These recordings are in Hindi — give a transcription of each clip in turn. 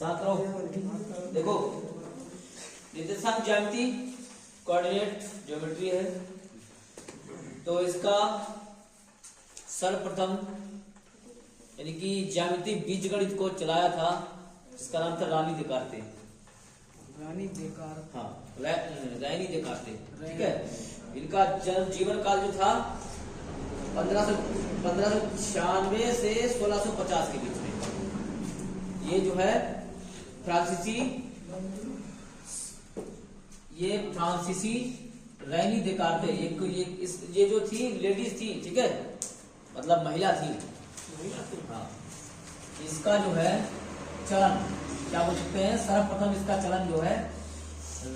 साथ रहो। देखो निर्देशांक ज्यामिति कोऑर्डिनेट ज्योमेट्री है, तो इसका सर्वप्रथम यानी कि ज्यामिति बीजगणित को चलाया था, इसका नाम था रानी देकार्ते। रानी देकार्ते, हाँ रानी देकार्ते, ठीक है। इनका जन्म जीवन काल जो था 1596 से 1650 के बीच में। ये जो है फ्रांसीसी रानी देकार्ते, ये जो थी लेडीज थी, ठीक है, मतलब महिला थी। हाँ, इसका जो है चलन क्या बोल सकते हैं, सर्वप्रथम इसका चलन जो है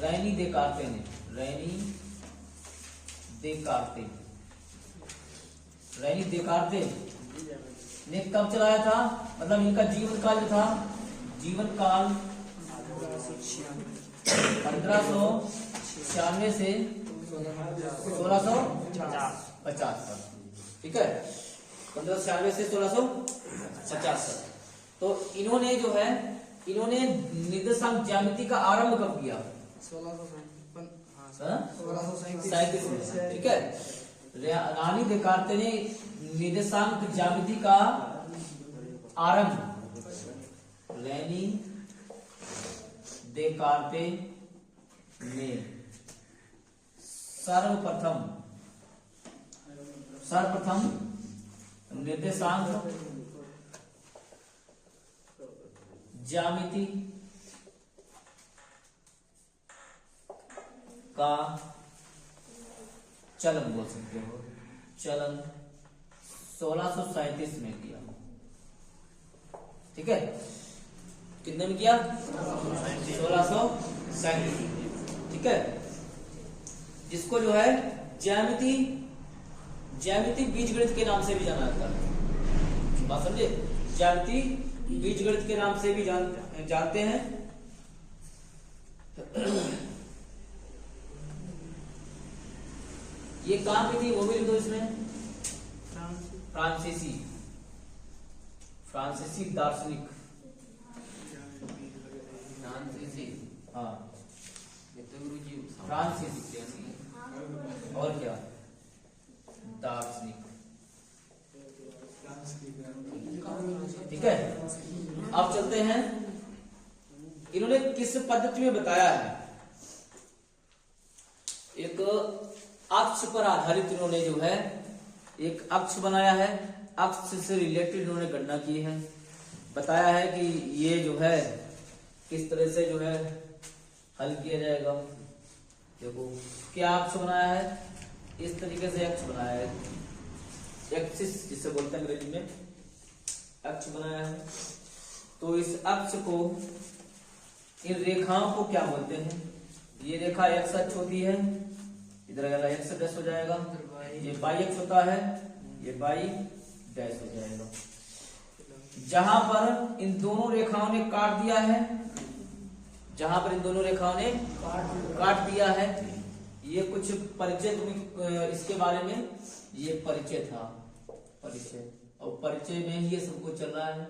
रानी देकार्ते ने कब चलाया था, मतलब इनका जीवन काल जो था, जीवन काल 1596 से 1650 तक, ठीक है, 1596 से 1650 तक। तो इन्होंने निर्देशांक ज्यामिति का आरंभ कब किया, 1637 में, ठीक है। रानी देकार्ते ने निर्देशांक ज्यामिति का आरंभ, रानी देकार्ते ने सर्वप्रथम निर्देशांक ज्यामिति का चलन बोल सकते हो, चलन 1637 में किया, ठीक है। कितने में किया, 1637, ठीक है। जिसको जो है ज्यामिति बीजगणित के नाम से भी जाना जाता है, बात समझे, ज्यामिति बीजगणित के नाम से भी जानते हैं। ये कहां पे थी वो भी लिख दो इसमें, फ्रांसीसी दार्शनिक, हाँ फ्रांसीसी, और क्या दार्शनिक, ठीक है। अब चलते हैं, इन्होंने किस पद्धति में बताया है, एक अक्ष पर आधारित इन्होंने जो है एक अक्ष बनाया है, अक्ष से रिलेटेड इन्होंने गणना की है, बताया है कि ये जो है किस तरह से जो है हल किया जाएगा। देखो क्या अक्ष बनाया है, इस तरीके से अक्ष बनाया है, एक्सिस जिसे बोलते हैं अंग्रेजी में, अक्ष बनाया है। तो इस अक्ष को, इन रेखाओं को क्या बोलते हैं, ये रेखा एक्स अक्ष होती है, इधर एक्स डैश हो जाएगा, ये वाई अक्ष होता है, ये वाई डैश हो जाएगा। जहां पर इन दोनों रेखाओं ने काट दिया है, काट दिया है, ये कुछ परिचय इसके बारे में, ये परिचय था, और परिचय में ही ये सब कुछ चल रहा है।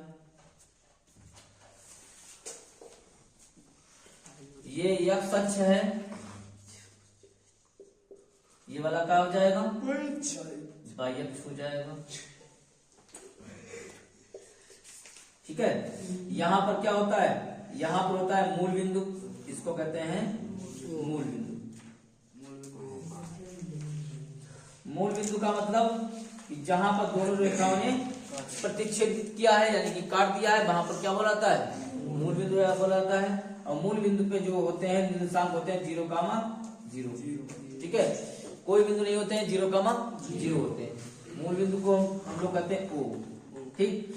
ये एक्स अक्ष है, ये वाला क्या हो जाएगा, वाई अक्ष हो जाएगा, ठीक है। यहां पर क्या होता है, यहां पर होता है मूल बिंदु, इसको कहते हैं मूल बिंदु। मूल बिंदु का मतलब कि जहां पर दोनों रेखाओं ने प्रतिच्छेदित किया है, यानी कि काट दिया है, वहां पर क्या बोला जाता है, मूल बिंदु बोला जाता है। और मूल बिंदु पे जो होते हैं निर्देशांक होते हैं 0,0, ठीक है। कोई बिंदु नहीं होते हैं 0,0 होते हैं। मूल बिंदु को हम लोग कहते हैं O, ठीक।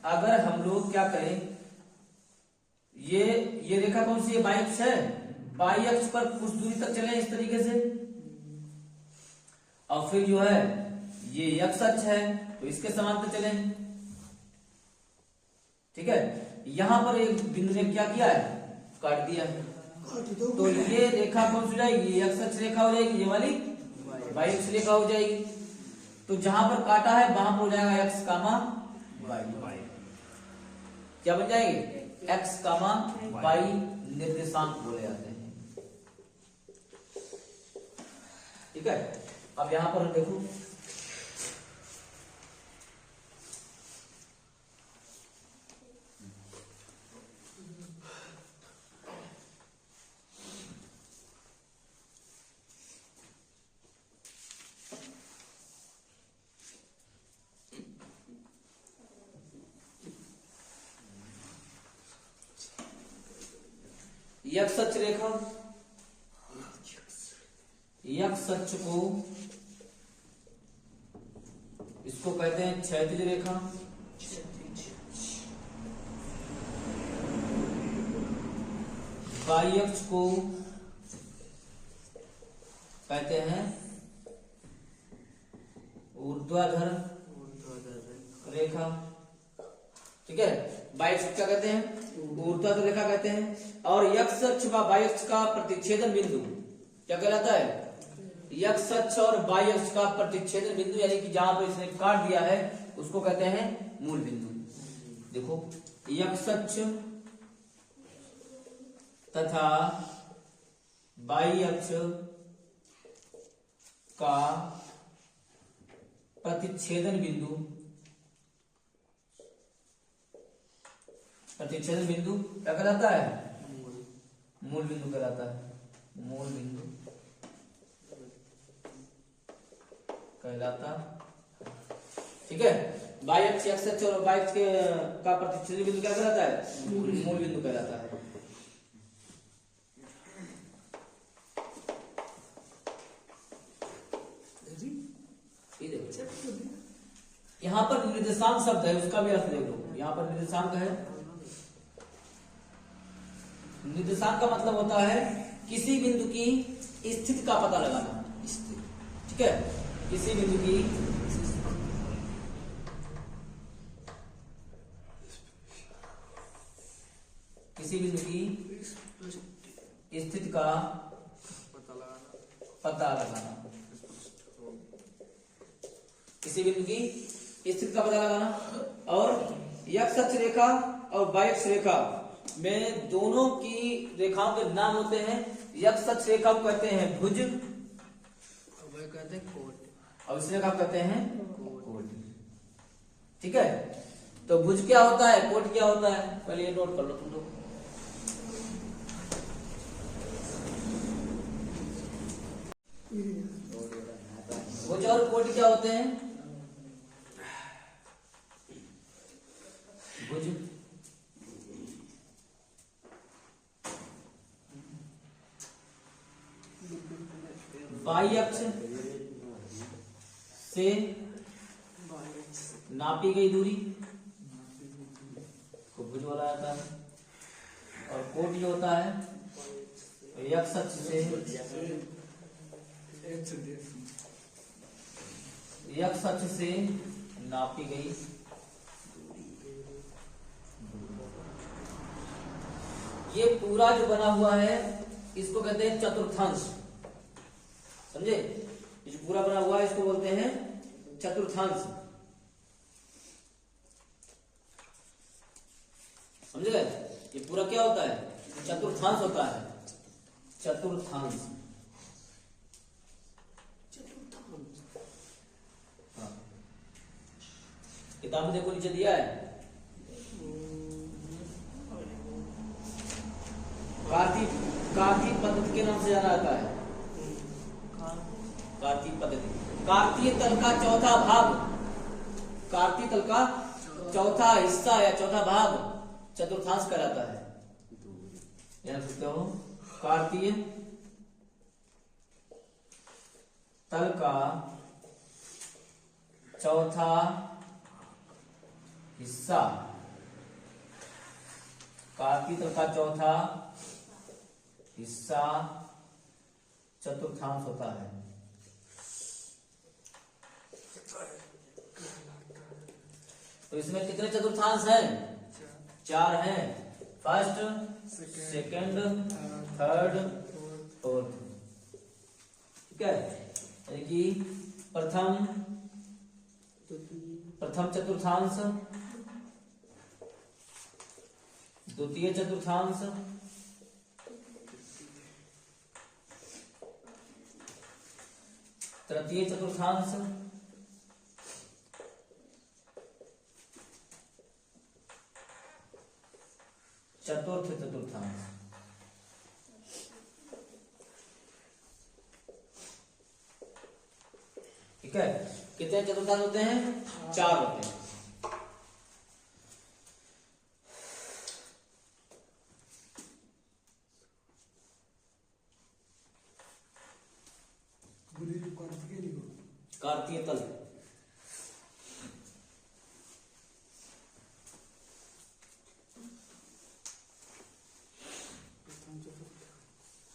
अगर हम लोग क्या करें, ये रेखा कौन सी है, वाई अक्ष है, वाई अक्ष पर कुछ दूरी तक चले इस तरीके से, और फिर जो है ये एक्स अक्ष है तो इसके समांतर चले, ठीक है। यहां पर एक बिंदु ने क्या किया है, काट दिया है, तो ये रेखा कौन सी हो जाएगी, ये एक्स अक्ष रेखा हो जाएगी, ये वाली वाई अक्ष रेखा हो जाएगी। तो जहां पर काटा है वहां पर हो जाएगा एक्स कामा वाई, क्या बन जाएगी, एक्स कामा वाई निर्देशांक बोले जाते हैं। ठीक है, अब यहां पर देखो यक्ष अक्ष रेखा, यक्ष अक्ष को इसको कहते हैं क्षैतिज रेखा, वाई अक्ष को कहते हैं ऊर्ध्वाधर रेखा। ठीक है, वाई अक्ष क्या कहते हैं? ऊर्ध्वाधर रेखा कहते हैं। और यक्ष अक्ष व वाई अक्ष का प्रतिच्छेदन बिंदु क्या कहलाता है? यक्ष अक्ष और वाई अक्ष का प्रतिच्छेदन बिंदु, यानी कि जहां पर इसने काट दिया है उसको कहते हैं मूल बिंदु। देखो, यक्ष अक्ष तथा वाई अक्ष का प्रतिच्छेदन बिंदु, प्रतिच्छेदन बिंदु क्या कहलाता है? मूल बिंदु कहलाता है। मूल बिंदु कहलाता। ठीक है, वाई अक्ष, एक्स अक्ष और वाई अक्ष का प्रतिच्छेदन बिंदु क्या कहलाता है? मूल बिंदु कहलाता है। यहां पर निर्देशांक शब्द है, उसका भी अर्थ देख लो। यहां पर निर्देशांक है, निर्देशांक का मतलब होता है किसी बिंदु की स्थिति का पता लगाना। ठीक है, किसी बिंदु की स्थिति का पता लगाना, किसी बिंदु की स्थिति का पता लगाना। और यक्ष अक्ष रेखा और वाई अक्ष रेखा में दोनों की रेखाओं के नाम होते हैं। यक्ष अक्ष रेखा को कहते हैं भुज, कहते हैं कोट, और इस रेखा को कहते हैं कोट। ठीक है, तो भुज क्या होता है, कोट क्या होता है, पहले ये नोट कर लो तुम लोग। भुज और कोट क्या होते हैं? भुज वाई अक्ष से नापी गई दूरी को भुज बोला जाता है। और कोट जो होता है यक्ष अक्ष से नापी गई। ये पूरा जो बना हुआ है इसको कहते हैं चतुर्थांश। समझे, ये जो पूरा बना हुआ है इसको बोलते हैं चतुर्थांश। समझे गए? ये पूरा क्या होता है? चतुर्थांश होता है, चतुर्थांश। हाँ, किताब में देखो नीचे दिया है कार्तीय पद्धति के नाम से जाना जाता है। कार्तीय पद्धति, कार्तीय तल का चौथा भाग, कार्तीय तल का चौथा हिस्सा या चौथा भाग चतुर्थांश कहलाता है। याद रखते हो, कार्तीय तल का चौथा हिस्सा, कार्तीय तल का चौथा हिस्सा चतुर्थांश होता है। तो इसमें कितने चतुर्थांश हैं? 4 हैं। First, second, third, fourth. ठीक है, यानी कि प्रथम चतुर्थांश, द्वितीय चतुर्थांश, तृतीय चतुर्थांश, चतुर्थ चतुर्थांश। ठीक है, कितने चतुर्थांश होते हैं? 4 होते हैं। कार्तीय तल,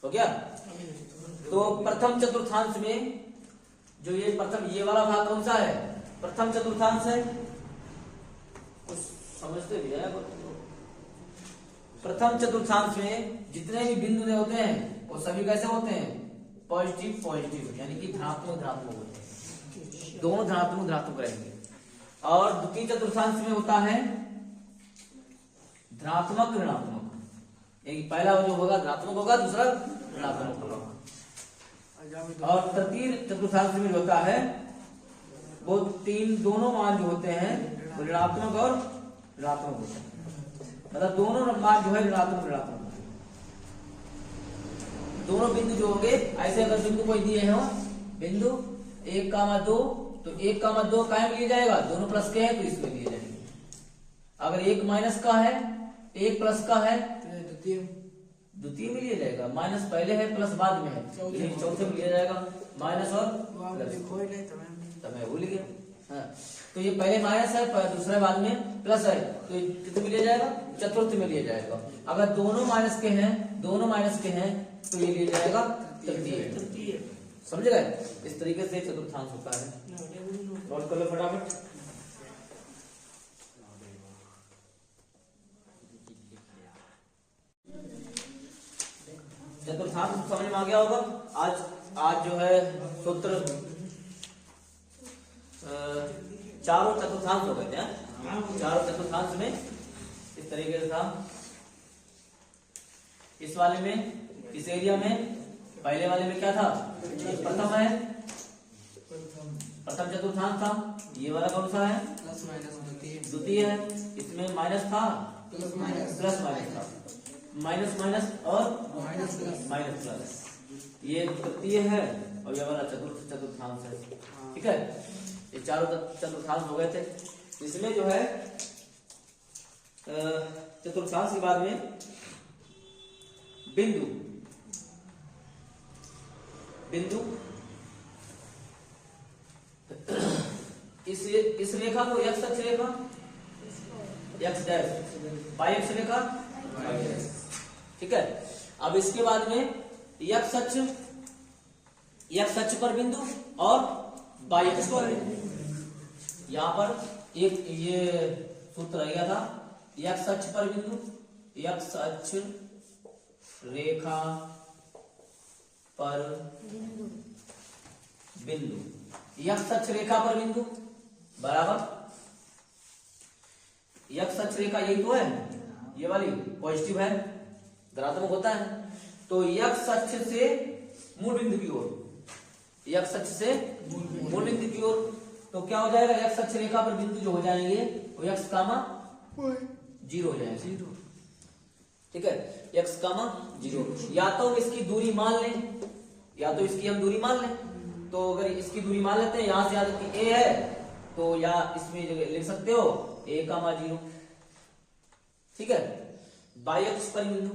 हो गया। तो प्रथम चतुर्थांश में जो ये प्रथम, ये वाला भाग कौन सा है? प्रथम चतुर्थांश है। कुछ समझते भी है? प्रथम चतुर्थांश में जितने भी बिंदु होते हैं वो सभी कैसे होते हैं? पॉजिटिव पॉजिटिव, यानी कि धनात्मक धनात्मक होते हैं, दोनों धनात्मक धनात्मक रहेंगे। और द्वितीय चतुर्थांश में होता है धनात्मक ऋणात्मक, यानी पहला जो होगा धनात्मक होगा, दूसरा ऋणात्मक होगा। और तृतीय चतुर्थांश में जो होता है वो दोनों मान जो होते हैं ऋणात्मक और ऋणात्मक होते हैं, मतलब दोनों मान जो है ऋणात्मक ऋणात्मक, दोनों बिंदु जो होंगे ऐसे। अगर बिंदु कोई दिए हो, बिंदु 1,2, तो 1,2 काहे में लिया जाएगा? दोनों प्लस के हैं तो इसमें लिए जाएंगे। अगर 1 माइनस का है, 1 प्लस का है, द्वितीय में लिया जाएगा। माइनस पहले है, प्लस बाद में है, चौथे में लिया जाएगा। माइनस और प्लस, तो मैं भूल गया। हाँ, तो ये पहले माइनस है, दूसरे बाद में प्लस है, तो कितने में लिया जाएगा? चतुर्थ में लिया जाएगा। अगर दोनों माइनस के हैं, दोनों माइनस के हैं, तो ये लिया जाएगा तृतीय। समझ गए? इस तरीके से चतुर्थांश होता है। नोट कर लो फटाफट। चतुर्थांश समझ में आ गया होगा। आज जो है सूत्र चारों चतुर्थांश हो गए थे। चारों चतुर्थांश में इस तरीके से था। इस वाले में, इस एरिया में, पहले वाले में क्या था? प्रथम है, प्रथम चतुर्थांश था। ये वाला कौन सा है? द्वितीय है। इसमें माइनस था, प्लस माइनस था, माइनस माइनस और माइनस प्लस। ये तृतीय है और ये वाला चतुर्थ चतुर्थांश है। ठीक है, ये चारों चतुर्थांश हो गए थे। इसमें जो है चतुर्थांश के बाद में बिंदु इस रेखा को x अक्ष रेखा, x डैश, y अक्ष रेखा, y डैश। ठीक है, अब इसके बाद में x अक्ष पर बिंदु और y अक्ष पर बिंदु। यहां पर एक ये सूत्र रह गया था, x अक्ष पर बिंदु, x अक्ष रेखा पर बिंदु, x अक्ष रेखा पर बिंदु बराबर x अक्ष रेखा, यही तो है, ये वाली पॉजिटिव है, धनात्मक होता है। तो x अक्ष से मूल बिंदु की ओर, x अक्ष से मूल बिंदु की ओर, तो क्या हो जाएगा? x अक्ष रेखा पर बिंदु जो हो जाएंगे वो x कामा 0 हो जाएगा। ठीक है, x कामा 0। या तो इसकी दूरी मान लें, या तो इसकी हम दूरी मान लें। तो अगर इसकी दूरी मान लेते हैं, यहां से याद कि a है, तो या इसमें लिख सकते हो a कामा 0। ठीक है, y अक्ष पर बिंदु,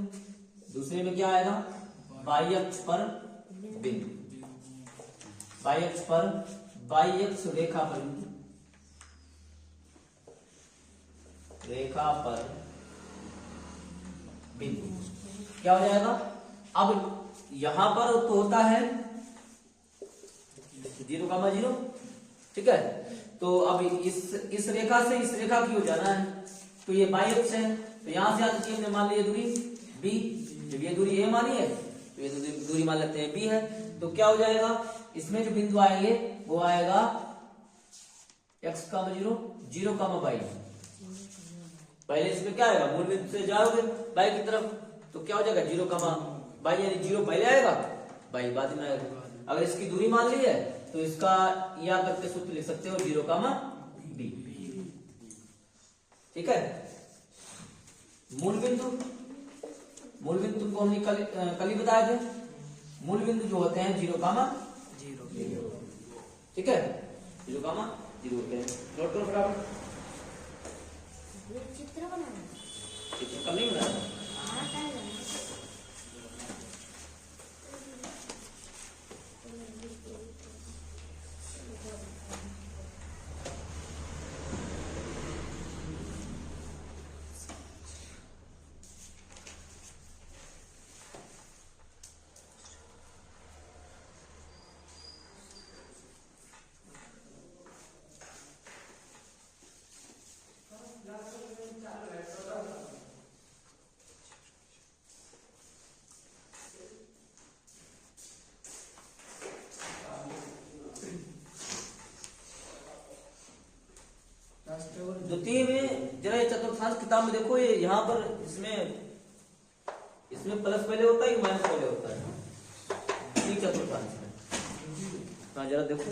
दूसरे में क्या आएगा? y अक्ष पर बिंदु, y अक्ष पर, y अक्ष रेखा पर बिंदु, रेखा पर बिंदु क्या हो जाएगा? अब यहां पर तो होता है 0,0। ठीक है, तो अब इस रेखा से इस रेखा की ओर जाना है, तो ये y अक्ष है, तो यहां से आगे हमने मान लिया दूरी b। जब ये दूरी a मानी है तो ये दूरी मान लेते हैं b है। तो क्या हो जाएगा? इसमें जो बिंदु आएंगे वो आएगा x, 0, 0, y पहले इसमें क्या आएगा, मूल बिंदु से जाओगे बाई की तरफ तो क्या हो जाएगा 0, बाई, यानी 0 पहले आएगा, बाई बाद में आएगा। अगर इसकी दूरी मान ली है तो इसका या करके सूत्र लिख सकते हो 0, b। ठीक है। मूल बिंदु तुमको हमने कल ही बताए थे, मूल बिंदु जो होते हैं 0, 0। ठीक है, 0, 0 होते हैं। नोट करो फटाफट। चित्र बनाना, चित्र कल नहीं बनाया, द्वितीय में जरा ये चतुर्थांश किताब में देखो, ये यहाँ पर इसमें प्लस पहले होता है कि माइनस पहले होता है, ये चतुर्थांश में। हाँ जरा देखो,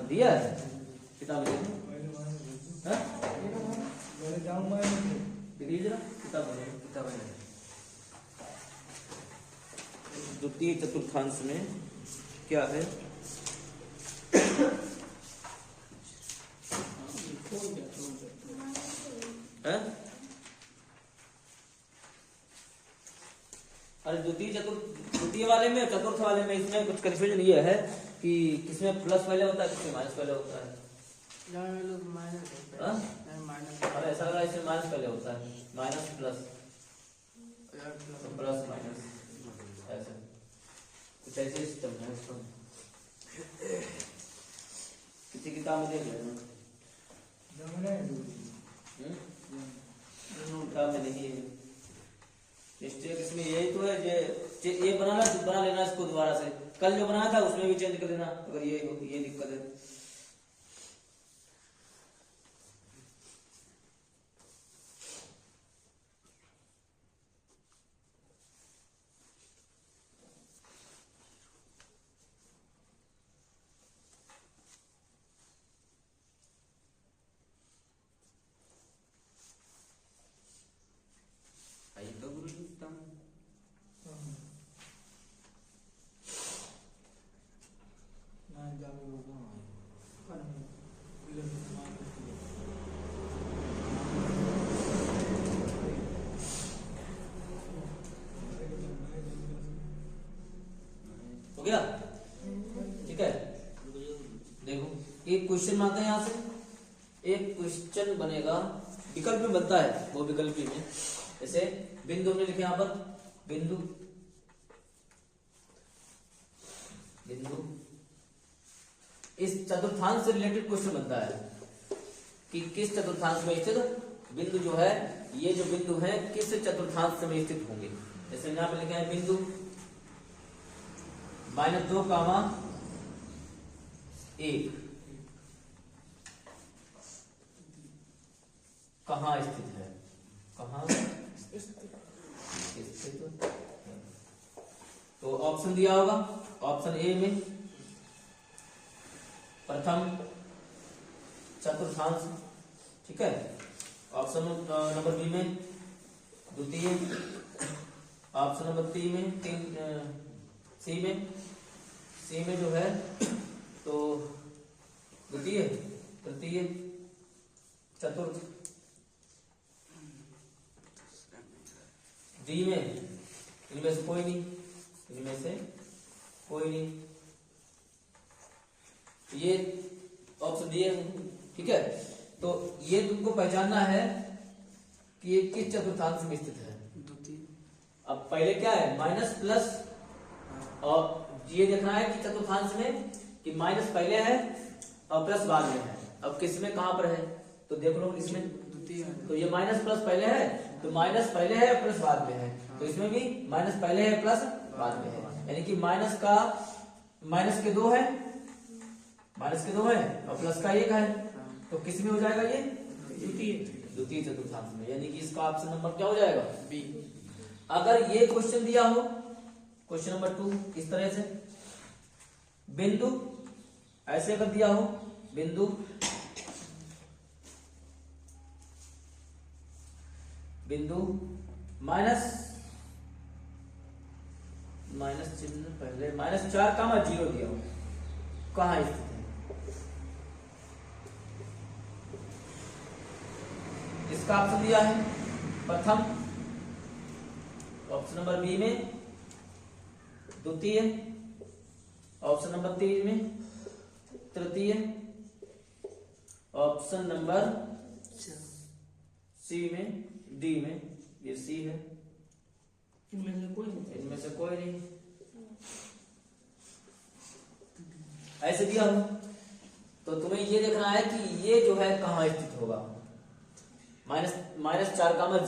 दिया है किताब में, देखिए जरा किताब में द्वितीय चतुर्थांश में क्या है। अरे द्वितीय वाले में, चतुर्थ वाले में इसमें कुछ कंफ्यूजन ये है कि किसमें प्लस पहले होता है, किसमें माइनस पहले होता है। अरे ऐसा लग रहा है इसमें माइनस पहले होता है, माइनस प्लस, प्लस माइनस, ऐसा कुछ ऐसे सिस्टम है उसका। किसी किताब में देख लेना, किताब में नहीं है। मिस्टेक इसमें यही तो है, ये बना लेना इसको दोबारा से, कल जो बनाया था उसमें भी चेंज कर देना अगर ये दिक्कत है। हो गया, ठीक है। देखो एक क्वेश्चन आता है, यहां से एक क्वेश्चन बनेगा, विकल्प में बनता है वो, विकल्पी में जैसे बिंदु हमने लिखे यहां पर, बिंदु इस चतुर्थांश से रिलेटेड क्वेश्चन बनता है कि किस चतुर्थांश में स्थित बिंदु जो है, ये जो बिंदु है किस चतुर्थांश में स्थित होंगे। जैसे यहां पे लिखे हैं बिंदु -2, 1 कहाँ स्थित है, कहाँ स्थित। तो ऑप्शन दिया होगा, ऑप्शन ए में प्रथम चतुर्थांश, ठीक है। ऑप्शन नंबर बी में द्वितीय, ऑप्शन नंबर सी में जो है तो द्वितीय, तृतीय, चतुर्थ, डी में इनमें से कोई नहीं, ये ऑप्शन डी है, ठीक है। तो ये तुमको पहचानना है कि ये किस चतुर्थांश में स्थित है। अब पहले क्या है, माइनस प्लस, और ये देखना है कि चतुर्थांश में कि माइनस पहले है और प्लस बाद में है। अब किस में कहां पर है तो देख लो, इसमें तो ये माइनस प्लस पहले है, तो माइनस पहले है प्लस बाद में है, तो इसमें भी माइनस पहले है प्लस बाद में है, यानी कि माइनस के 2 है, और प्लस का 1 है, तो किस में हो जाएगा ये, द्वितीय चतुर्थांश में, यानी कि इसका ऑप्शन नंबर क्या हो जाएगा? बी। अगर ये क्वेश्चन दिया हो, क्वेश्चन नंबर 2 इस तरह से, बिंदु ऐसे अगर दिया हो, बिंदु माइनस चिन्ह पहले -4, 0 दिया हो, कहाँ स्थित है? इसका ऑप्शन दिया है प्रथम, ऑप्शन नंबर बी में, द्वितीय, ऑप्शन नंबर 3 में तृतीय, ऑप्शन नंबर सी में, डी में, ये सी है, इनमें से कोई नहीं। ऐसे दिया हो तो तुम्हें ये देखना है कि ये जो है कहाँ स्थित होगा। -4,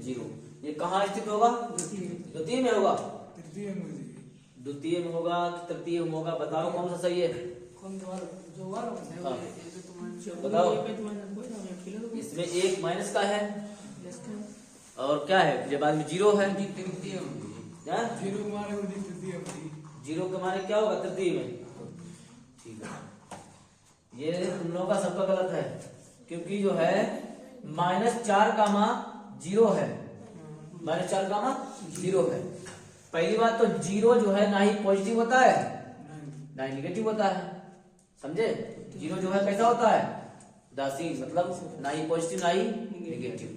0, ये कहाँ स्थित होगा? द्वितीय में होगा, द्वितीय में होगा कि तृतीय में होगा? बताओ कौन सा सही है? हाँ। बताओ, इसमें एक माइनस का है और क्या है, जब बाद में 0 है, 0 के माने क्या होगा? तृतीय में। ठीक है, ये तुम लोगों का सबका गलत है, क्योंकि जो है -4, 0 है, -4, 0 है। पहली बात तो 0 जो है ना ही पॉजिटिव होता है ना ही निगेटिव होता है, समझे? 0 जो है कैसा होता है? उदासीन, मतलब ना ही पॉजिटिव ना ही निगेटिव।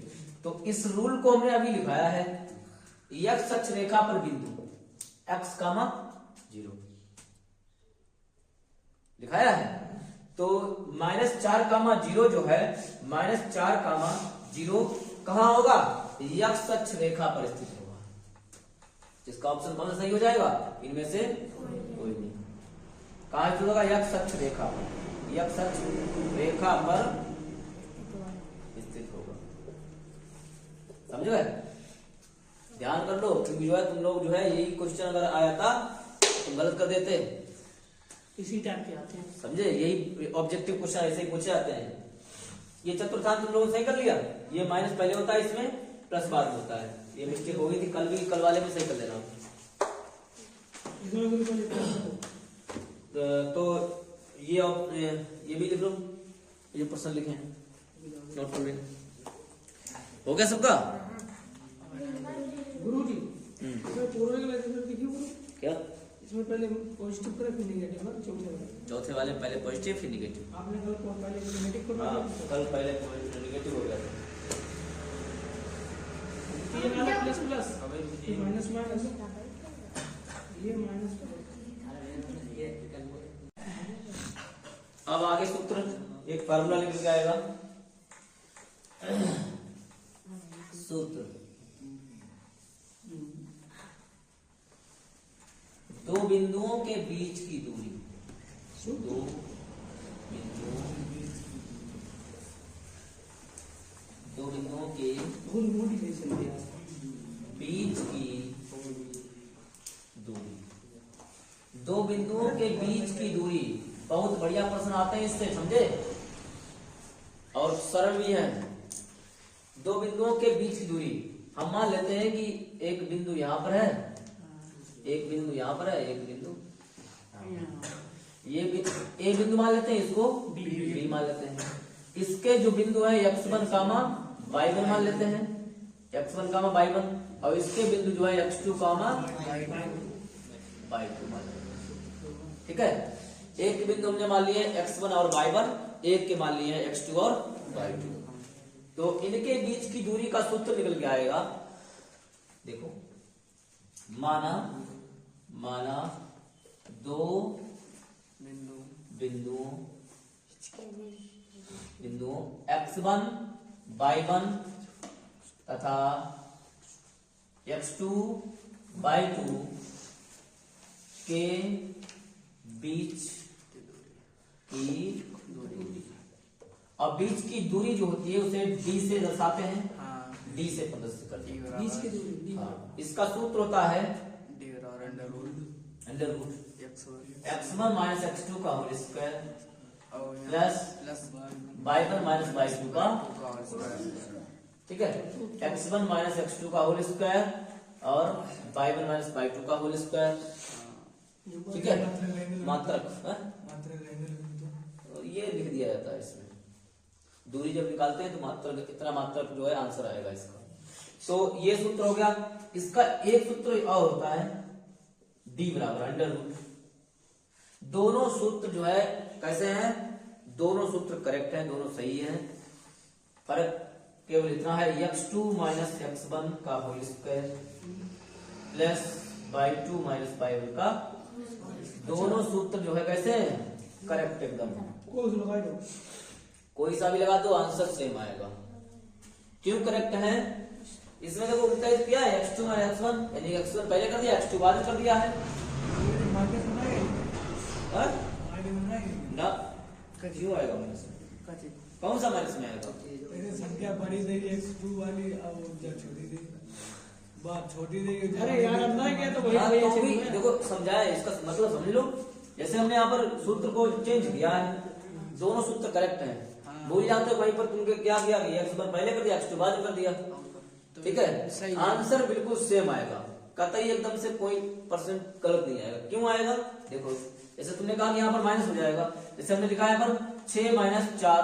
तो इस रूल को हमने अभी लिखाया है, x अक्ष रेखा पर बिंदु x, 0 लिखाया है। तो -4, 0 जो है, -4, 0 कहाँ होगा? x अक्ष रेखा पर स्थित होगा। इसका ऑप्शन कौन सा सही हो जाएगा? इनमें से कोई नहीं। कहाँ स्थित होगा? x अक्ष रेखा पर, x अक्ष रेखा पर स्थित होगा। समझ गए? ध्यान कर लो, क्योंकि जो है तुम लोग जो है यही क्वेश्चन अगर आया था तो गलत कर देते, इसी टाइप के आते हैं, समझे? यही ऑब्जेक्टिव क्वेश्चन ऐसे ही पूछे जाते हैं। ये चतुर्थांश तुम लोगों ने सही कर लिया, ये माइनस पहले होता है इसमें, प्लस बाद में होता है। ये मिस्टेक हो गई थी, कल वाले में सही कर देना। तो ये भी लिख लो, ये प्रश्न लिखे हैं, नोट कर लेना। हो गया सबका? गुरु जी, इसमें पूर्व के वैसे देखिए गुरु, क्या इसमें पहले पॉजिटिव करा फिर नेगेटिव ना, चौथे वाले में पहले पॉजिटिव फिर निगेटिव। आपने कल पहले नेगेटिव कर दिया, कल पहले निगेटिव हो गया था। ये वाला प्लस प्लस, ये माइनस माइनस, ये माइनस। अब आगे सूत्र, एक फार्मूला लिख के आएगा। सूत्र, दो बिंदुओं के बीच की दूरी, दो बिंदुओं के बीच की दूरी, दो बिंदुओं के बीच की दूरी। बहुत बढ़िया प्रश्न आते हैं इससे, समझे? और सरल भी है। दो बिंदुओं के बीच की दूरी, हम मान लेते हैं कि एक बिंदु यहां पर है, एक बिंदु यहां पर है, एक बिंदु ये ए बिंदु मान लेते हैं, इसको बी मान लेते हैं। इसके जो बिंदु है x1, y1 मान लेते हैं, x1, y1, और इसके बिंदु जो है x2, y2 मान लेते हैं। ठीक है, एक बिंदु हमने मान लिए x1 और y1, एक के मान लिए x2 और y2। तो इनके बीच की दूरी का सूत्र निकल के आएगा। देखो, माना दो बिंदुओं x1, y1 तथा x2, y2 के बीच की दूरी। और बीच की दूरी जो होती है उसे d से दर्शाते हैं, d से प्रदर्शित करते हैं बीच की दूरी। इसका सूत्र होता है under root x1 x1 minus x2 का whole square plus y1 minus y2 का, ठीक है, x1 माइनस x2 का होल स्क्वायर और y1 माइनस y2 का होल स्क्वायर, ठीक है, मात्रक, ये लिख दिया जाता है इसमें। दूरी जब निकालते हैं तो मात्रक, इतना मात्रक जो है आंसर आएगा इसका। तो ये सूत्र हो गया। इसका एक सूत्र और होता है d बराबर अंडर रूट। दोनों सूत्र जो है कैसे हैं, दोनों सूत्र करेक्ट हैं, दोनों सही हैं। फर्क केवल इतना है, x2 माइनस x1 का whole square plus y2 minus y1 का, दोनों सूत्र जो है कैसे हैं, करेक्ट एकदम। कोई सा भी लगा दो आंसर सेम आएगा। क्यों करेक्ट है, इसमें देखो किया है x2 माइनस x1, यानी x1 पहले कर दिया, x2 बाद में कर दिया है ना। क्यों आएगा माइनस में, कौन सा माइनस में आएगा, संख्या बड़ी दी x2 वाली और छोटी दी, बात छोटी दी। अरे यार अंदर गया तो वही देखो समझाया, इसका मतलब समझ लो। जैसे हमने यहाँ पर सूत्र को चेंज किया है, दोनों सूत्र करेक्ट हैं, भूल जाते हो वहीं पर तुमने क्या किया, x1 पहले कर दिया, x2 बाद में कर दिया, ठीक है, आंसर बिल्कुल सेम आएगा, कतई एकदम से कोई % गलत नहीं आएगा। क्यों आएगा, देखो जैसे तुमने कहा कि यहाँ पर माइनस हो जाएगा, जैसे हमने लिखा है पर 6 माइनस 4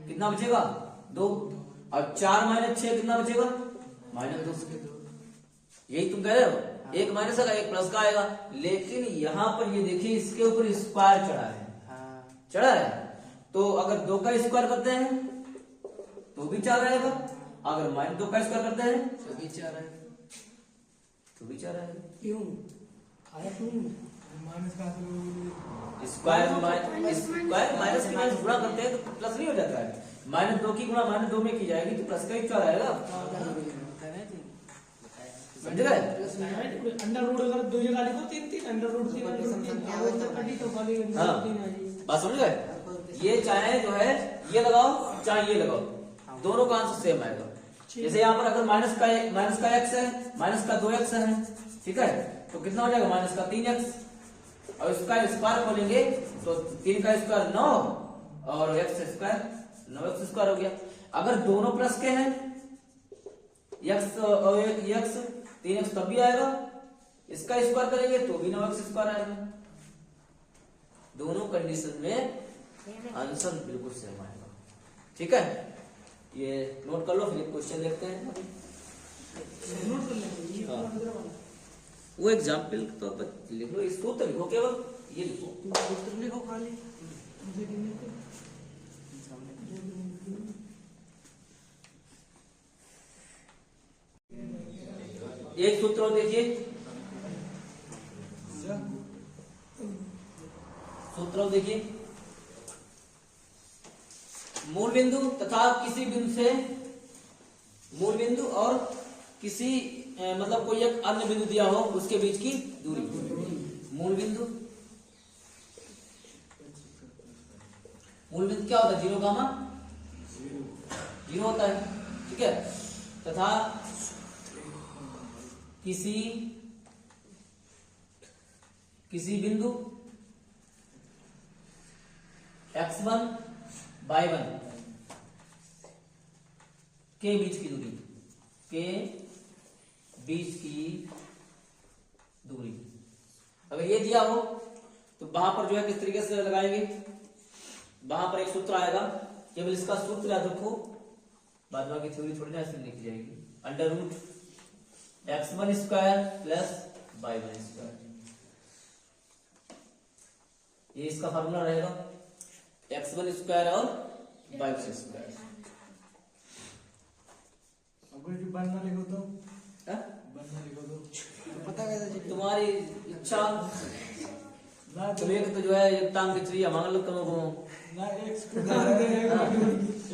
कितना बचेगा 2, और 4 माइनस 6 कितना बचेगा -2। यही तुम कह रहे हो, एक माइनस आएगा एक प्लस का आएगा, लेकिन यहाँ पर ये देखिए इसके ऊपर स्क्वायर चढ़ा है, चढ़ा है, तो अगर 2 का स्क्वायर करते हैं तो भी 4 आएगा, अगर -2 का स्क्वायर करते हैं तो भी 4 आएगा, तो भी 4 आएगा। क्यों आया, क्यों माइनस का स्क्वायर माइनस की माइनस गुणा करते हैं तो प्लस नहीं हो जाता है, -2 की गुणा -2 में की जाएगी तो प्लस का ही 4 आएगा, समझ गए। अंडर रूट अगर 2 जगह लिखो 3 अंडर रूट 3 तो खाली बात समझ गए। ये चाहे जो है ये लगाओ चाहे ये लगाओ, दोनों का आंसर सेम आएगा। जैसे यहाँ पर अगर माइनस का x है, माइनस का 2x है, ठीक है, तो कितना हो जाएगा माइनस का 3x, और इसका स्क्वायर खोलेंगे तो 3 का स्क्वायर 9 और x स्क्वायर 9x स्क्वायर हो गया। अगर दोनों प्लस के हैं x और x 3x तब भी आएगा, इसका स्क्वायर करेंगे तो भी 9x स्क्वायर आएगा। दोनों कंडीशन में आंसर बिल्कुल सेम आएगा, ठीक है। ये नोट कर लो, फिर क्वेश्चन देखते हैं। नोट कर लेंगे हाँ। वो एग्जाम्पल के तौर पर लिख लो, इस सूत्र लिखो, केवल ये लिखो, सूत्र लिखो खाली। एक सूत्र और देखिए, सूत्र और देखिए, मूल बिंदु तथा किसी बिंदु से, मूल बिंदु और किसी मतलब कोई एक अन्य बिंदु दिया हो उसके बीच की दूरी, मूल बिंदु क्या होता है, 0, 0 होता है, ठीक है, तथा किसी बिंदु x1 y1 के बीच की दूरी, अगर ये दिया हो तो वहां पर जो है किस तरीके से लगाएंगे, वहां पर एक सूत्र आएगा, केवल इसका सूत्र याद रखो, बाद में की थ्योरी थोड़ी ना ऐसे लिखी जाएगी। Under root x1 square plus y1 square, ये इसका फार्मूला रहेगा, x1 स्क्वायर और y1 स्क्वायर। बनना लिखो तो बनना लिखो तो पता कैसे, तुम्हारी इच्छा, तुम्हें तो जो है एक टांग की चाहिए मांग लो तुमको ना,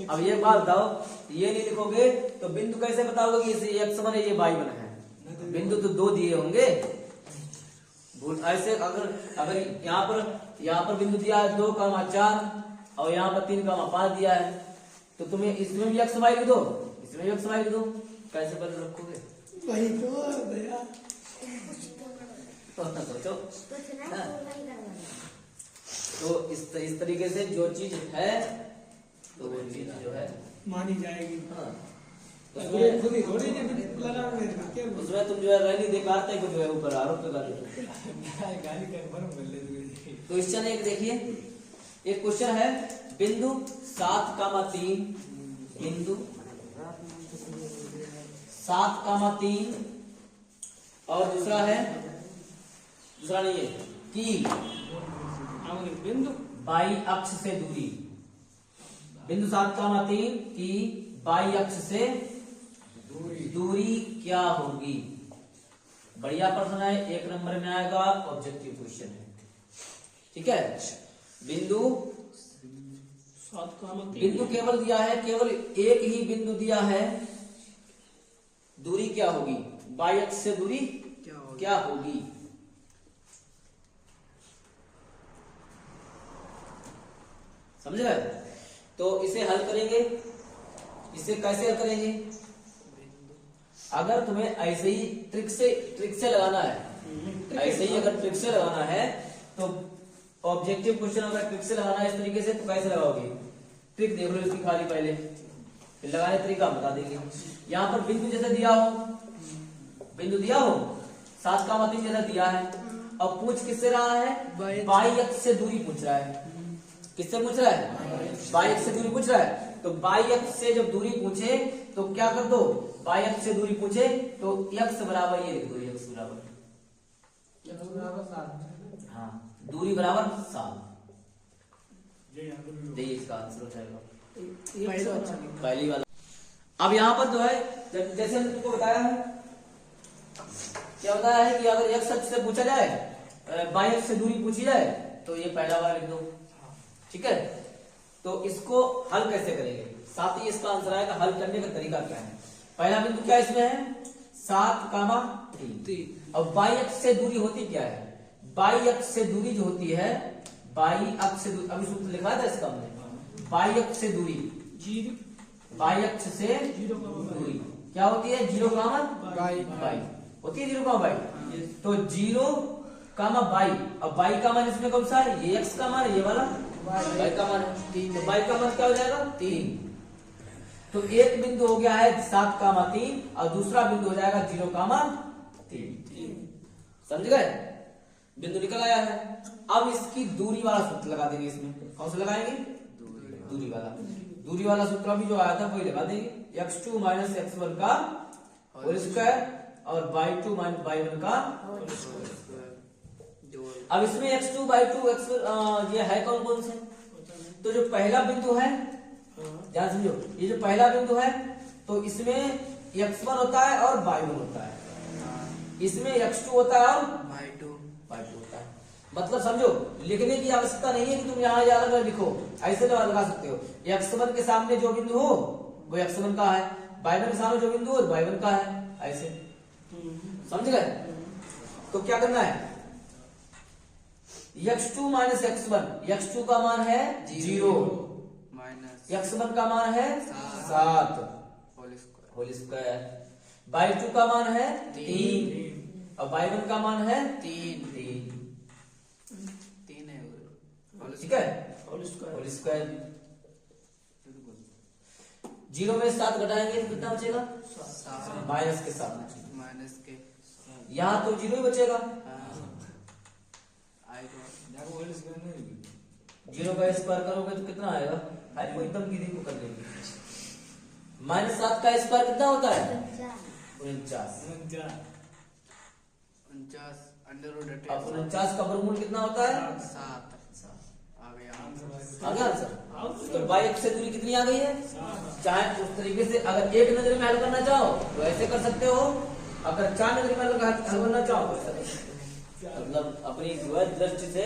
अब ये बात बताओ, ये नहीं लिखोगे तो बिंदु कैसे बताओगे कि ये x1 है ये y1 है, बिंदु तो 2 दिए होंगे। ऐसे अगर यहाँ पर बिंदु दिया है 2, 4 और यहाँ पर 3, 5 दिया है, तो तुम्हें इसमें भी x y लिख दो, इसमें भी x y लिख दो, कैसे बदल रखोगे, वही तो भैया सोचो। तो इस तरीके से जो चीज है तो वो चीज जो है मानी जाएगी। हाँ उसमें खुद ही थोड़ी लगा क्या उसमें तुम जो है रैली दिखाते को जो है ऊपर आरोप लगा देते। गाली कर भर बोल ले। क्वेश्चन एक देखिए, एक क्वेश्चन है बिंदु 7,3 बिंदु 7,3 और दूसरा नहीं है कि बिंदु बाई अक्ष से दूरी, बिंदु 7,3 की बाई अक्ष से दूरी क्या होगी। बढ़िया प्रश्न है, 1 नंबर में आएगा, ऑब्जेक्टिव क्वेश्चन है। ठीक है, बिंदु केवल दिया है, केवल एक ही बिंदु दिया है, दूरी क्या होगी, बाई अक्ष से दूरी क्या होगी। समझ रहे? तो इसे हल करेंगे, इसे कैसे हल करेंगे। अगर तुम्हें ऐसे ही ट्रिक से लगाना है, ऐसे ही अगर ट्रिक से लगाना है तो ऑब्जेक्टिव क्वेश्चन अगर ट्रिक से लगाना है इस तरीके से तो कैसे लगाओगे। ट्रिक देख लो इसकी खाली पहले, फिर लगाने तरीका बता देंगे। यहाँ पर बिंदु जैसे दिया हो, बिंदु दिया हो 7,3 जैसा दिया है, अब पूछ किससे रहा है, बाई अक्ष से दूरी पूछ रहा है। किससे पूछ रहा है, बाई अक्ष से दूरी पूछ रहा है। तो बाई अक्ष से जब दूरी पूछे तो क्या कर दो, बाई अक्ष से दूरी पूछे तो x बराबर ये लिख दो, x बराबर 7। हाँ, दूरी बराबर 7। इसका आंसर हो जाएगा पहली वाला। अब यहाँ पर जो है जैसे हमने तुमको बताया है, क्या बताया है कि अगर x अक्ष से पूछा जाए, बाई अक्ष से दूरी पूछी जाए तो ये पहला वाला लिख दो। ठीक है, तो इसको हल कैसे करेंगे, साथ ही इसका आंसर आएगा हल करने का तरीका क्या है। पहला बिंदु क्या इसमें है, 7,3। अब बाई अक्ष से दूरी होती क्या है, बाई अक्ष से दूरी जो होती है, बाई अक्ष से दूरी, अभी सूत्र लिखा था इसका हमने, बाई अक्ष से दूरी, बाई अक्ष से दूरी क्या होती है, 0,बाई होती है, 0,बाई। तो 0,बाई, अब बाई का मान इसमें कौन सा है, ये x का मान है, ये वाला बाई का मान है 3, तो बाई का मान क्या हो जाएगा 3। तो एक बिंदु हो गया है 7,3 और दूसरा बिंदु हो जाएगा 0,3। समझ गए, बिंदु निकल आया है। अब इसकी दूरी वाला सूत्र लगा देंगे, इसमें कौन सा लगाएंगे, दूरी वाला सूत्र अभी जो आया था वही लगा देंगे, x2 माइनस x1 का होल स्क्वायर और y2 माइनस y1 का। अब इसमें x2/2 x ये है कौन से, तो जो पहला बिंदु है, ध्यान समझो, ये जो पहला बिंदु है तो इसमें x1 होता है और y1 होता है, इसमें x2 होता है और y2 होता है। मतलब समझो, लिखने की आवश्यकता नहीं है कि तुम यहाँ अलग लिखो, ऐसे तो लगा सकते हो, x1 के सामने जो बिंदु हो वो x1 का है, y1 के सामने जो बिंदु हो y1 का है, ऐसे। समझ गए, तो क्या करना है, x2 माइनस x1, x2 का मान है 0, x1 का मान है 7 होल स्क्वायर, y2 का मान है 3 और y1 का मान है 3 है। ठीक है, होल स्क्वायर। 0 में 7 घटाएंगे तो कितना बचेगा, माइनस के साथ, यहाँ तो 0 ही बचेगा। 0 का स्क्वायर करोगे तो कितना आएगा, कोई एकदम गिरी को कर लेंगे। -7 का स्क्वायर कितना होता है, 49। अब 49 का वर्गमूल कितना होता है, 7। आ गया आंसर। तो बाई अक्ष से दूरी कितनी आ गई है, चाहे उस तरीके से अगर एक नजर में हल करना चाहो तो ऐसे कर सकते हो, अगर 4 नजर में हल करना चाहो तो ऐसा, मतलब अपनी दृष्टि से।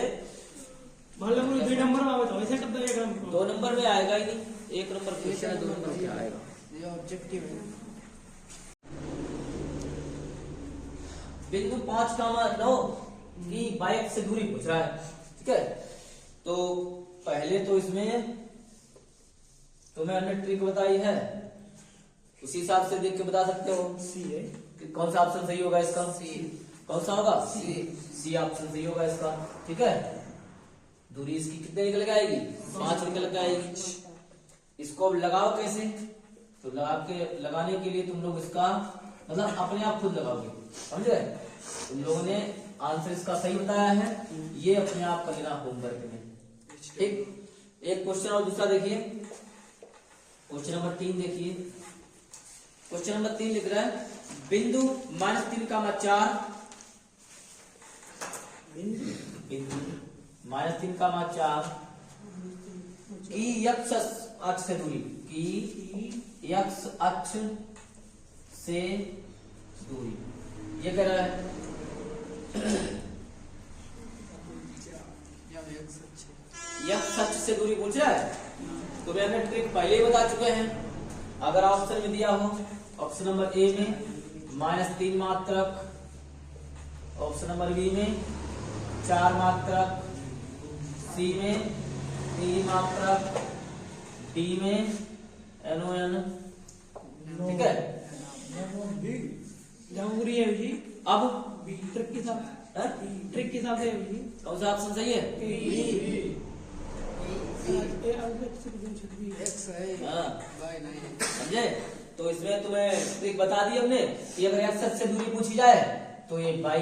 मान लो 2 नंबर में आवे तो ऐसे कर देगा, 2 नंबर में आएगा ही नहीं, 1 नंबर क्वेश्चन है, 2 नंबर में क्या आएगा, ये ऑब्जेक्टिव है। बिंदु 5,9 की बाई अक्ष से दूरी पूछ रहा है। ठीक है, तो पहले तो इसमें तुम्हें हमने ट्रिक बताई है, उसी हिसाब से देख के बता सकते हो। सी है, कौन सा ऑप्शन सही होगा इसका, सी। कौन सा होगा, सी ऑप्शन सही होगा इसका। ठीक है, दूरी इसकी कितने निकल के आएगी? 5 निकल के आएगी। इसको अब लगाओ कैसे? तो लगाने के लिए तुम लोग इसका मतलब अपने आप खुद लगाओगे, समझ गए? तुम लोगों ने आंसर इसका सही बताया है, ये अपने आप कर लेना होमवर्क में। एक क्वेश्चन और दूसरा देखिए, क्वेश्चन नंबर 3 देखिए। क्वेश्चन नंबर 3 लिख रहा है बिंदु -3,4 बिंदु -3,4 की x अक्ष से दूरी, की x अक्ष से दूरी, ये कह रहा है x अक्ष से दूरी पूछ रहा है। तो मैंने ट्रिक पहले ही बता चुके हैं। अगर ऑप्शन में दिया हो, ऑप्शन नंबर ए में -3 मात्रक, ऑप्शन नंबर बी में 4 मात्रक, सी में 3 मात्रक, डी में NON, ठीक है? जमूरी है जी। अब ट्रिक के हिसाब से जी। कौन सा ऑप्शन सही है? समझे? तो इसमें तुम्हें ट्रिक बता दी हमने कि अगर x अक्ष से दूरी पूछी जाए तो ये बाई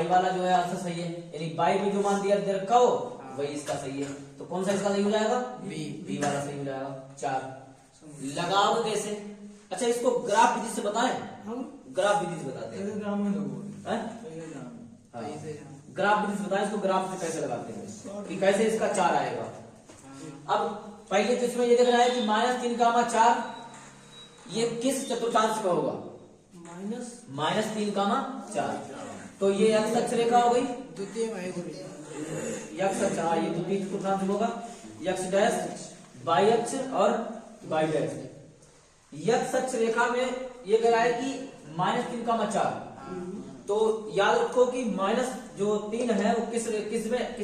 वाला जो है आंसर सही है, यानी बाई में जो मान दिया रखा हो वही इसका सही है। तो कौन सा इसका सही हो जाएगा? बी वाला सही हो जाएगा। 4 लगाओ कैसे? अच्छा, इसको ग्राफ विधि से बताएं, हम ग्राफ विधि से बताते हैं। ग्राफ विधि से बताएं इसको, ग्राफ से कैसे लगाते हैं कि कैसे इसका 4 आएगा। अब पहले तो इसमें ये देख रहा है कि -3,4 ये किस चतुर्थांश में होगा? -3,4। तो ये x अक्ष रेखा हो गई, द्वितीय x अक्ष, हाँ ये द्वितीय चतुर्थांश होगा, x डैश, y अक्ष और y डैश। x अक्ष रेखा में ये कह रहा है कि -3,4। तो याद रखो कि माइनस जो 3 है वो किस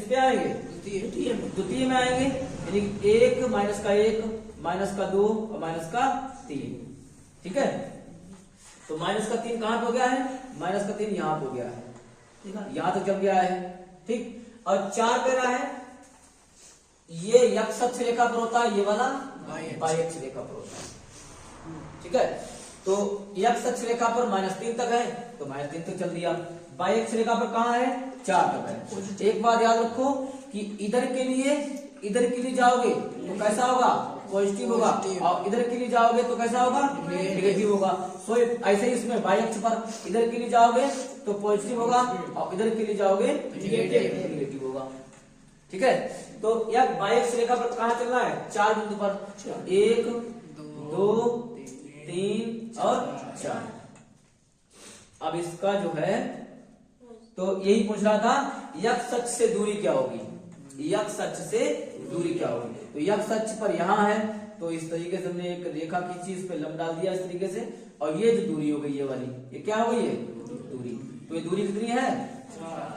पे आएंगे? द्वितीय में आएंगे, यानी 1 -1 -2 और -3, ठीक है? तो -3 कहां पे हो गया है? -3 यहाँ पे हो गया है, यहाँ तक जब गया है, ठीक? और 4 पे रहा है, ये x अक्ष रेखा पर होता है, ये वाला y अक्ष रेखा पर होता है, ठीक है? तो x अक्ष रेखा पर -3 तक है तो -3 तक चल दिया, y अक्ष रेखा पर कहाँ है? 4 तक है। एक बात याद रखो कि इधर के लिए जाओगे तो कैसा होगा? पॉजिटिव होगा, और इधर के लिए जाओगे तो कैसा होगा? नेगेटिव होगा। सो ऐसे ही इसमें y अक्ष पर इधर के लिए जाओगे तो पॉजिटिव होगा, और इधर के लिए जाओगे नेगेटिव होगा, ठीक है? तो यह y अक्ष रेखा पर कहाँ चलना है? 4 बिंदु पर, 1 2 3 और 4। अब इसका जो है तो यही पूछ रहा था x अक्ष से दूरी क्या होगी, x अक्ष से दूरी क्या होगी। तो x अक्ष पर यहाँ है, तो इस तरीके से हमने एक रेखा खींची, इस पे लंब डाल दिया इस तरीके से, और ये जो दूरी हो गई ये वाली, ये क्या हो गई? ये दूरी। तो ये दूरी कितनी है?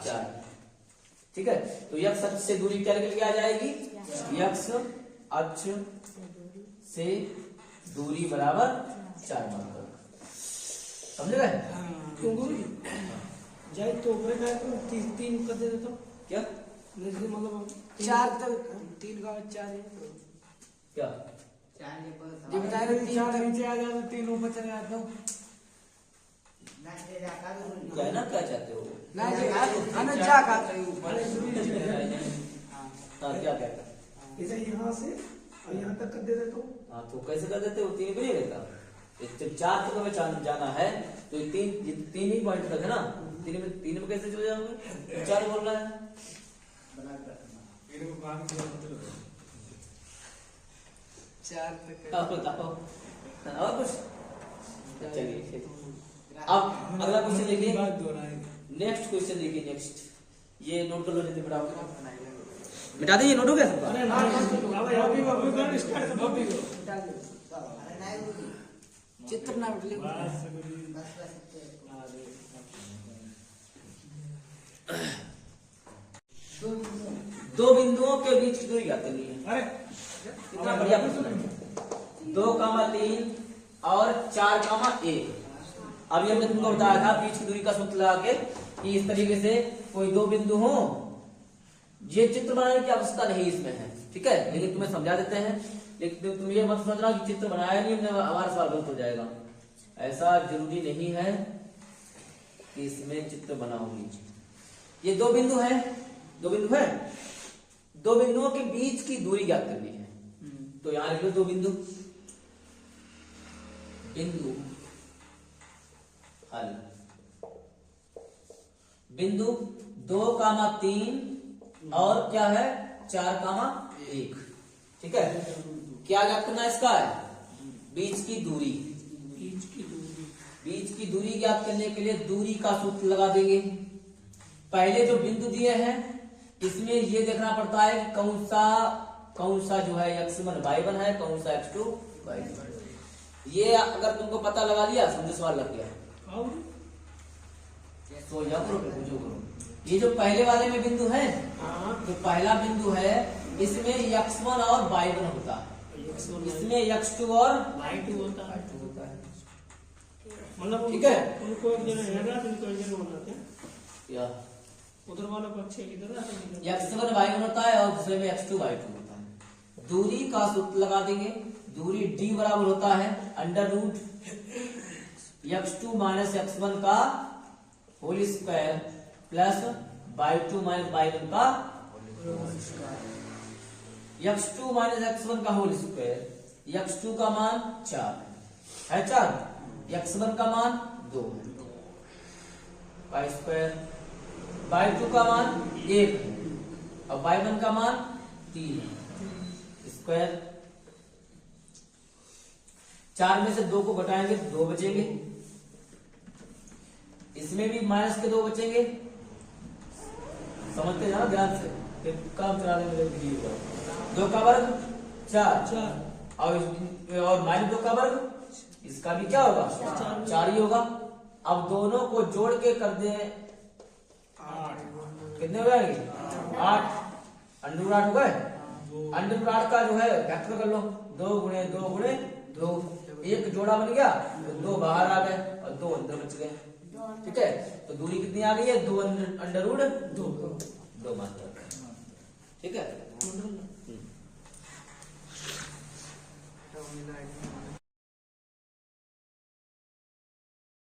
4, ठीक है? तो x अक्ष से दूरी क्या निकल के आ जाएगी? x अक्ष से दूरी बराबर 4 मात्रक, समझ गए? जाए तो 3 कर दे देता हूँ क्या? मतलब 4 तक 3 का 4 है क्या? ये बता रहे 4 नीचे आ जाता, 3 ऊपर चले जाता हूँ। कहना क्या चाहते हो? ना जी खाना क्या खाते हो? हाँ, क्या इसे यहाँ से और यहाँ तक कर दे देता हूँ। हाँ, तो कैसे कर देते हो? 3 भी नहीं रहता, जब 4 तक हमें जाना है तो 3 ही पॉइंट तक है ना, 3 में कैसे चले जाओगे? 4 बोल रहा है। 4 तक आप बताओ और कुछ? चलिए, अब अगला क्वेश्चन देखिए, नेक्स्ट क्वेश्चन देखिए। नेक्स्ट ये नोट कर लो, नहीं मिटा दीजिए, नोट हो गया सबका? चित्र ना दो बिंदुओं के बीच की दूरी ज्ञात करनी है। अरे कितना बढ़िया प्रश्न है। 2,3 और 4,1। अभी हमने तुमको बताया था बीच की दूरी का सूत्र लगा के कि इस तरीके से कोई 2 बिंदु हो ये चित्र बनाने की आवश्यकता नहीं इसमें है, ठीक है, लेकिन तुम्हें समझा देते हैं। लेकिन तुम ये मत समझना कि चित्र बनाया नहीं हमने हमारा सवाल गलत हो जाएगा, ऐसा जरूरी नहीं है कि इसमें चित्र बना होगी। ये दो बिंदु है, दो बिंदु है, दो बिंदुओं के बीच की दूरी ज्ञात करनी है। तो यहां लिख लो दो बिंदु, बिंदु हल। बिंदु 2,3 और क्या है 4,1, ठीक है। क्या ज्ञात करना है इसका है बीच की दूरी। बीच की दूरी ज्ञात करने के लिए दूरी का सूत्र लगा देंगे। पहले जो बिंदु दिए हैं इसमें ये देखना पड़ता है कि कौन सा जो है x1 y1 है, कौन सा x2 y2। ये अगर तुमको पता लगा लिया समझो सवाल लग गया। तो या करो पूछो करो। ये जो पहले वाले में बिंदु है, तो पहला बिंदु है इसमें x1 और y1 होता है, इसमें x2 और y2 होता है। मतलब ठीक है, उनको एक जगह हेड रहा, उनको एक जगह बनाते हैं, या उधर वाला पक्ष इधर आता है, x1 y1 होता है और दूसरे में x2 y2 होता है। दूरी का सूत्र लगा देंगे। दूरी d बराबर होता है under root x2 minus x1 का whole square plus y2 minus y1 का x2 माइनस x1 का होल स्क्वायर। x2 का मान 4 है 4, x1 का मान 2 है, y स्क्वायर। y2 का मान 1 है और y1 का मान 3 है, स्क्वायर। 4 में से 2 को घटाएंगे तो 2 बचेंगे, इसमें भी माइनस के 2 बचेंगे। समझते जाना ध्यान से, फिर काम चलाने में 2 का वर्ग 4 और माइनस 2 का वर्ग, इसका भी क्या होगा 4 ही होगा। अब दोनों को जोड़ के कर दे 8, कितने हो जाएंगे 8, अंडर 8 हो गए। अंडर 8 का जो है फैक्टर कर लो, 2 गुणे 2 गुणे 2, एक जोड़ा बन गया तो 2 बाहर आ गए और 2 अंदर बच गए, ठीक है। तो दूरी कितनी आ गई है 2 अंडर रूट 2 मात्रा, ठीक है।